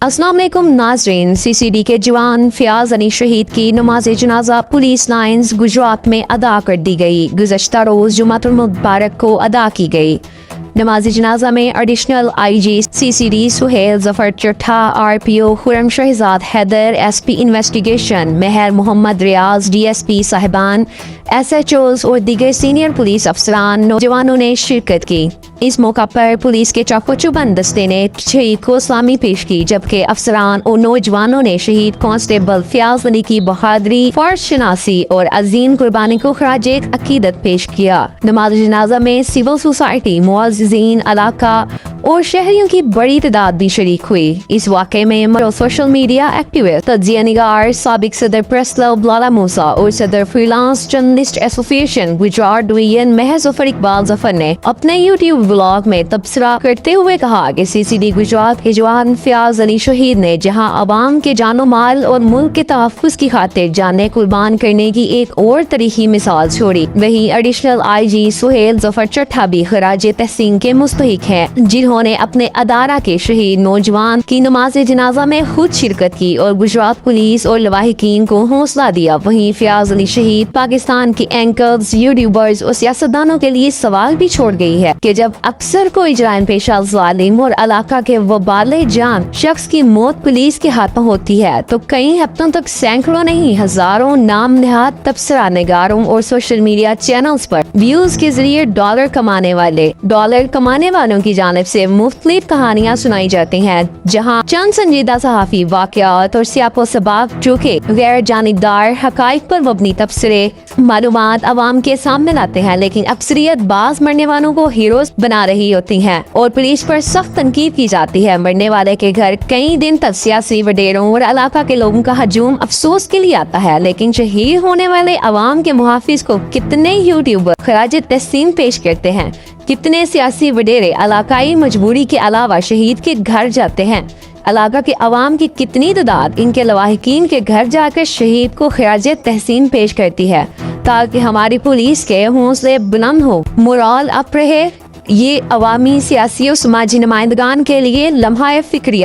अस्सलाम वालेकुम नाजरीन। CCD के जवान फयाज अली शहीद की नमाज जनाजा पुलिस लाइन्स गुजरात में अदा कर दी गई। गुज़श्ता रोज जुमातुल मुबारक को अदा की गई। नमाज जनाजा में additional IG CCD Suhail Zafar Chattha, RPO Khurram Shahzad Haider, SP investigation Mehar Muhammad Riaz, DSP साहिबान, SHOs और दीगर सीनियर पुलिस अफसरान नौजवानों ने शिरकत की। इस मौका पर पुलिस के चाकू-चौबंद दस्ते ने शहीद को सलामी पेश की, जबकि अफसरान और नौजवानों ने शहीद कांस्टेबल फयाज अली की बहादुरी, फर्ज शनासी और अजीम कुर्बानी को खराज अकीदत पेश किया। नमाज जनाजा में सिविल सोसाइटी, मुअज़्ज़िज़ीन इलाका और शहरियों की बड़ी तादाद भी शरीक हुई। इस वाक़े में सोशल मीडिया एक्टिविस्ट, तज्ज़िया निगार, साबिक सदर प्रेस क्लब लाला मूसा और सदर freelance journalist association Gujrat division Mehar Zafar Iqbal Zafar ने अपने YouTube ब्लॉग में तबसरा करते हुए कहा कि CCD गुजरात के जवान फयाज अली शहीद ने जहां अवाम के जानो माल और मुल्क के तहफ़्फ़ुज़ की खातिर जाने कुर्बान करने की एक और तरीक़ी मिसाल छोड़ी, वहीं एडिशनल IG सुहेल जफर चट्ठा भी खराज तहसीन के मुस्तहिक हैं, जिन्होंने अपने अदारा के शहीद नौजवान की नमाज जनाजा में खुद शिरकत की और गुजरात पुलिस और लवाहिकीन को हौसला दिया। वहीं फयाज अली शहीद पाकिस्तान के एंकर्स, यूट्यूबर्स और सियासतदानों के लिए सवाल भी छोड़ गई है कि जब अक्सर कोई जराइम पेशा जालिम और इलाका के वबाले जान शख्स की मौत पुलिस के हाथों होती है, तो कई हफ्तों तक सैकड़ों नहीं हजारों नाम नहाद तबसरा निगारों और सोशल मीडिया चैनल्स पर व्यूज के जरिए डॉलर कमाने वालों की जानिब से मुख्तलिफ कहानियाँ सुनाई जाती हैं, जहाँ चंद संजीदा सहाफी वाक़यात और सियापो सबाब जो के गैर जानिबदार हकाइक पर मबनी तबसरे मालूमात अवाम के सामने लाते हैं, लेकिन अक्सरियत बाज मरने वालों को हीरोज बना रही होती हैं और पुलिस पर सख्त तनकीद की जाती है। मरने वाले के घर कई दिन तक सियासी वडेरों और इलाका के लोगों का हजूम अफसोस के लिए आता है, लेकिन शहीद होने वाले अवाम के मुहाफिज को कितने यूट्यूबर खराज तहसीन पेश करते हैं, कितने सियासी वडेरे इलाकाई मजबूरी के अलावा शहीद के घर जाते हैं। इलाका के अवाम की कितनी तादाद इनके लवाहिकीन के घर जाकर शहीद को खराज तहसीन पेश करती है, ताकि हमारी पुलिस के हौसले बुलंद हो, मोराल अप रहे। ये अवामी, सियासी और समाजी नुमाइंदगान के लिए लम्हा फिक्रिया